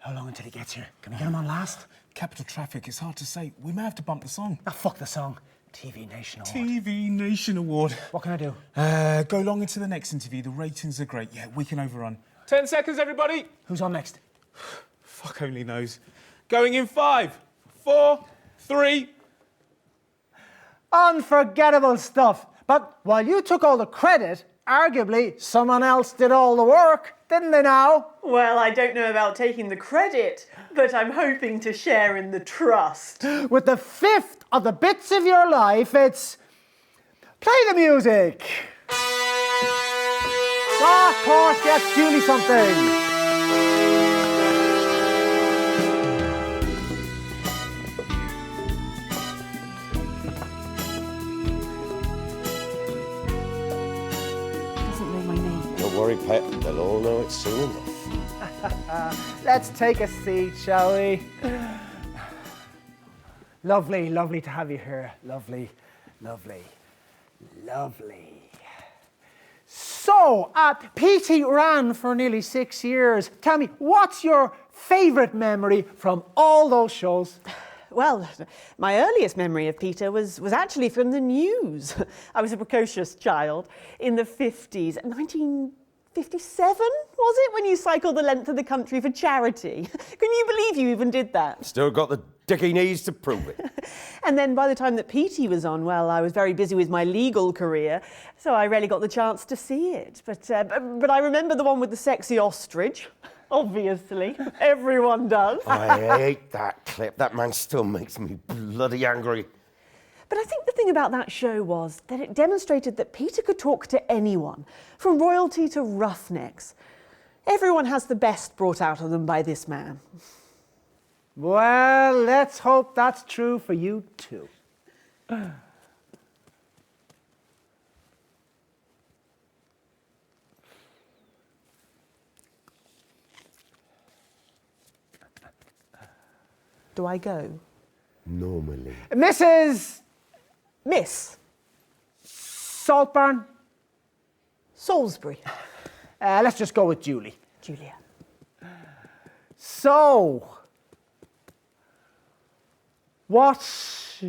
How long until he gets here? Can we get him on last? Capital traffic, it's hard to say. We may have to bump the song. Ah, fuck the song. TV Nation Award. TV Nation Award. What can I do? Go long into the next interview. The ratings are great. Yeah, we can overrun. 10 seconds, everybody. Who's on next? Fuck only knows. Going in 5, 4, 3. Unforgettable stuff. But while you took all the credit, arguably someone else did all the work, didn't they now? Well, I don't know about taking the credit, but I'm hoping to share in the trust. With the fifth of the bits of your life, it's... Play the music! Ah, of course, get Julie something. Don't worry, Pet. They'll all know it soon enough. Let's take a seat, shall we? Lovely, lovely to have you here. Lovely, lovely, lovely. So, Petey ran for nearly 6 years. Tell me, what's your favourite memory from all those shows? Well, my earliest memory of Peter was actually from the news. I was a precocious child in the 50s, 1957, was it, when you cycled the length of the country for charity? Can you believe you even did that? Still got the dicky knees to prove it. And then by the time that Petey was on, well, I was very busy with my legal career, so I rarely got the chance to see it. But I remember the one with the sexy ostrich. Obviously, everyone does. I hate that clip. That man still makes me bloody angry. But I think the thing about that show was that it demonstrated that Peter could talk to anyone, from royalty to roughnecks. Everyone has the best brought out of them by this man. Well, let's hope that's true for you too. Do I go? Normally. Mrs. Miss Saltburn? Salisbury. Let's just go with Julie. Julia. So, what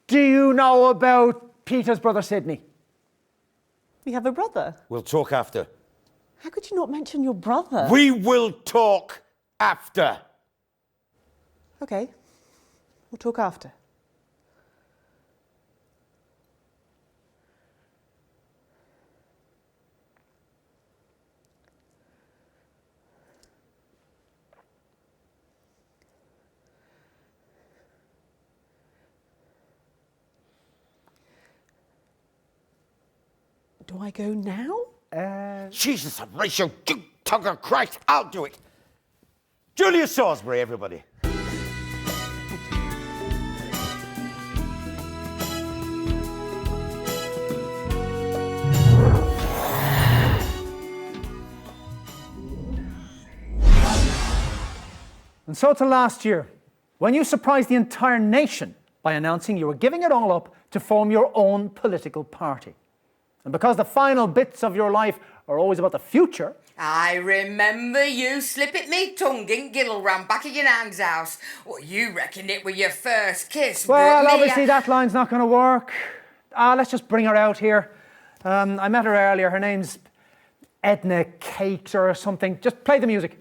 do you know about Peter's brother Sidney? We have a brother. We'll talk after. How could you not mention your brother? We will talk after. Okay. We'll talk after. Do I go now? Jesus, Horatio, Tugger Christ, I'll do it. Julia Salisbury, everybody. And so to last year, when you surprised the entire nation by announcing you were giving it all up to form your own political party. And because the final bits of your life are always about the future... I remember you slipping me tongue in Giddleram back at your nan's house. Well, you reckoned it were your first kiss, Well, but obviously that line's not going to work. Let's just bring her out here. I met her earlier. Her name's Edna Cakes or something. Just play the music.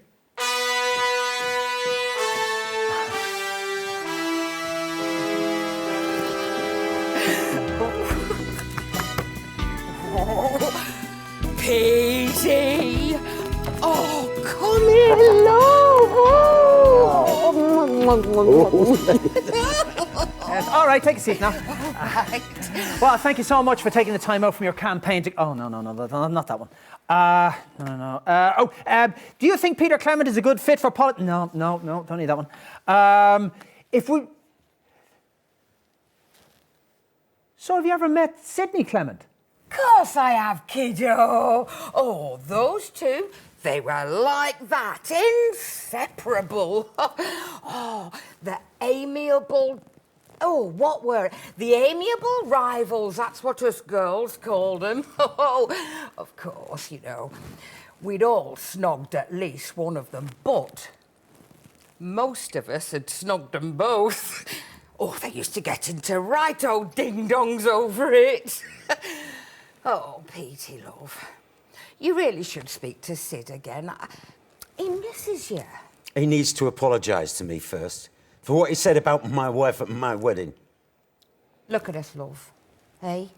Petey! Oh, come in, love! Yes, all right, take a seat now. Well, thank you so much for taking the time out from your campaign to... Oh, no, not that one. No. Do you think Peter Clement is a good fit for politics? No, don't need that one. So have you ever met Sidney Clement? Course I have, kiddo. Oh, those two, they were like that, inseparable. Oh, the amiable... Oh, what were it? The amiable rivals, that's what us girls called them. Oh, of course, you know. we'd all snogged at least one of them, but most of us had snogged them both. Oh, they used to get into right old ding-dongs over it. Oh, Petey, love, you really should speak to Sid again. He misses you. He needs to apologise to me first for what he said about my wife at my wedding. Look at us, love, hey?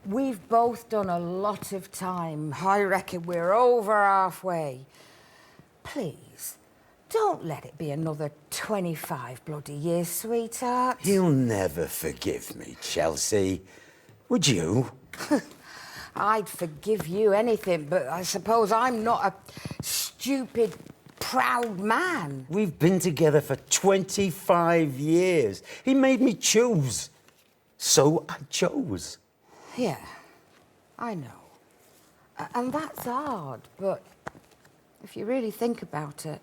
We've both done a lot of time. I reckon we're over halfway. Please, don't let it be another 25 bloody years, sweetheart. He'll never forgive me, Chelsea. Would you? I'd forgive you anything, but I suppose I'm not a stupid, proud man. We've been together for 25 years. He made me choose. So I chose. Yeah, I know. And that's hard, but if you really think about it,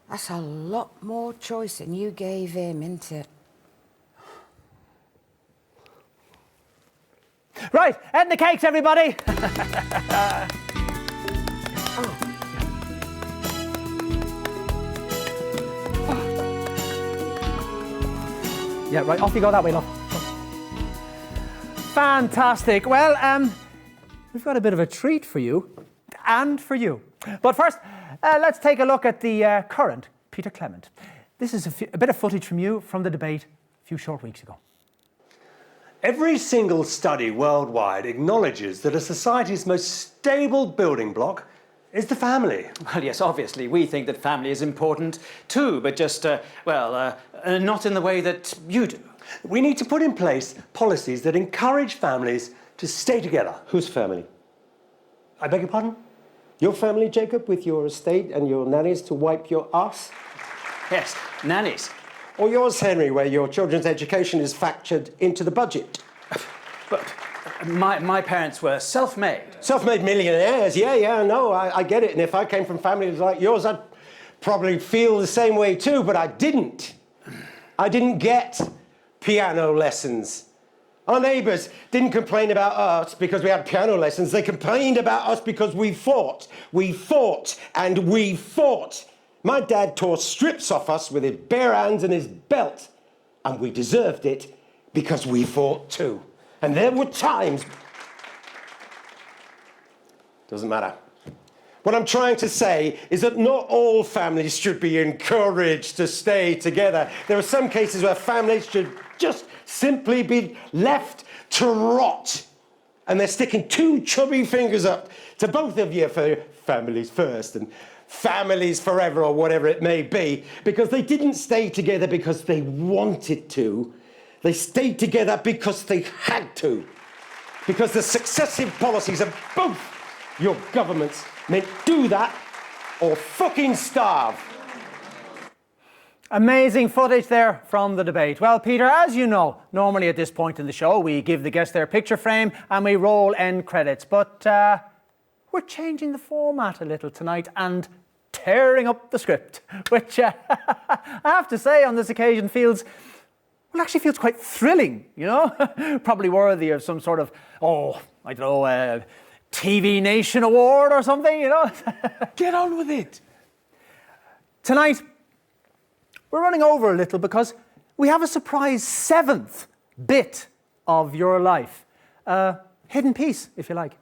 that's a lot more choice than you gave him, isn't it? Right, end the cakes, everybody. Yeah, right, off you go that way, love. Fantastic. Well, we've got a bit of a treat for you and for you. But first, let's take a look at the current Peter Clement. This is a bit of footage from you from the debate a few short weeks ago. Every single study worldwide acknowledges that a society's most stable building block is the family. Well, yes, obviously, we think that family is important too, but just, not in the way that you do. We need to put in place policies that encourage families to stay together. Whose family? I beg your pardon? Your family, Jacob, with your estate and your nannies to wipe your ass? Yes, nannies. Or yours, Henry, where your children's education is factored into the budget? But my parents were self-made. Self-made millionaires, yeah, no, I get it. And if I came from families like yours, I'd probably feel the same way too, but I didn't. I didn't get piano lessons. Our neighbours didn't complain about us because we had piano lessons. They complained about us because we fought. We fought and we fought. My dad tore strips off us with his bare hands and his belt. And we deserved it because we fought too. And there were times... Doesn't matter. What I'm trying to say is that not all families should be encouraged to stay together. There are some cases where families should just simply be left to rot. And they're sticking two chubby fingers up to both of you for families first and families forever or whatever it may be, because they didn't stay together because they wanted to. They stayed together because they had to. Because the successive policies of both your governments meant do that or fucking starve. Amazing footage there from the debate. Well, Peter, as you know, normally at this point in the show, we give the guests their picture frame and we roll end credits. But we're changing the format a little tonight and tearing up the script, which I have to say on this occasion actually feels quite thrilling, you know? Probably worthy of some sort of, TV Nation award or something, you know? Get on with it. Tonight, we're running over a little because we have a surprise 7th bit of your life. Hidden piece, if you like.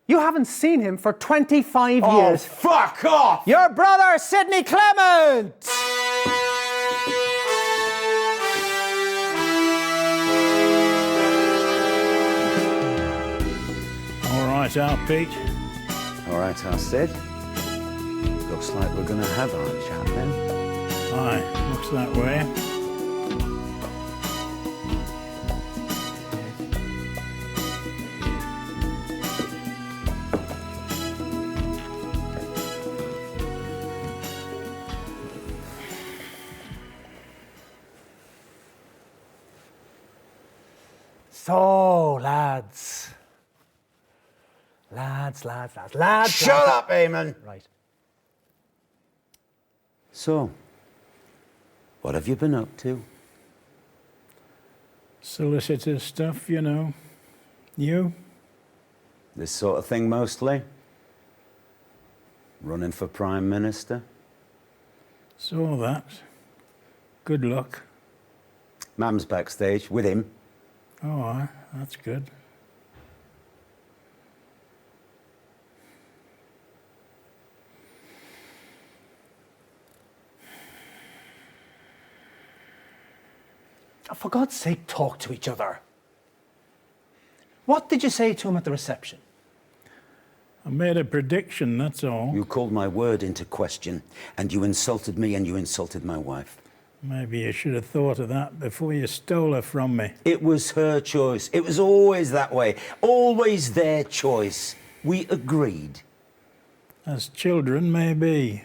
You haven't seen him for 25 years. Oh, fuck off! Your brother, Sidney Clement! All right, out, Pete. All right, I said. Looks like we're going to have our chat then. Aye, looks that way. So, lads. Shut up, Eamon! Right. So, what have you been up to? Solicitor stuff, you know. You? This sort of thing mostly? Running for Prime Minister? Saw that. Good luck. Mam's backstage with him. Oh, aye, that's good. Oh, for God's sake, talk to each other. What did you say to him at the reception? I made a prediction, that's all. You called my word into question, and you insulted me and you insulted my wife. Maybe you should have thought of that before you stole her from me. It was her choice. It was always that way. Always their choice. We agreed. As children, maybe.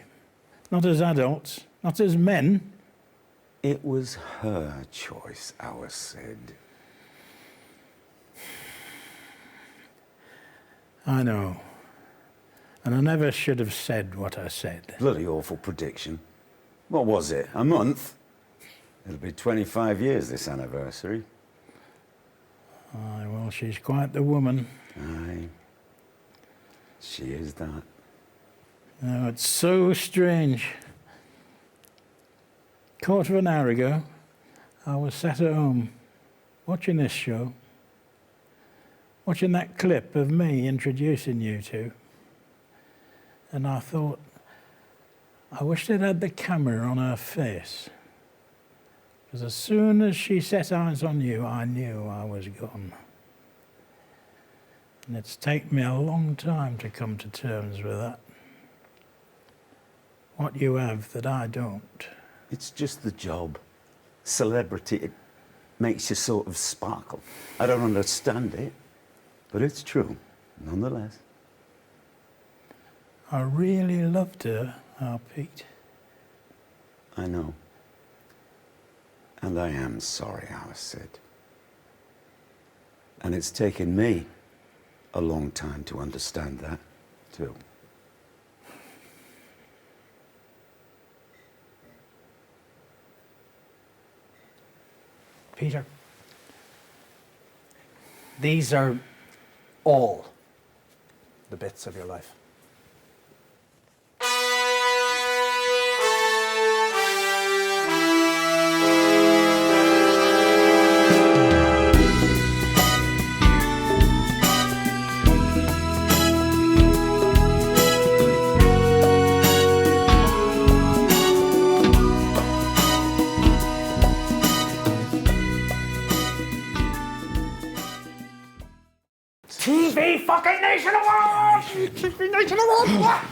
Not as adults. Not as men. It was her choice, Alice said. I know. And I never should have said what I said. Bloody awful prediction. What was it? A month? It'll be 25 years this anniversary. Aye, well, she's quite the woman. Aye. She is that. Oh, it's so strange. Quarter of an hour ago, I was sat at home watching this show, watching that clip of me introducing you two, and I thought, I wish they'd had the camera on her face, because as soon as she set eyes on you, I knew I was gone. And it's taken me a long time to come to terms with that. What you have that I don't. It's just the job. Celebrity, it makes you sort of sparkle. I don't understand it, but it's true, nonetheless. I really loved her, our Pete. I know. And I am sorry, Alice said. And it's taken me a long time to understand that, too. Peter, these are all the bits of your life. TV fucking Nation Awards! TV Nation Awards!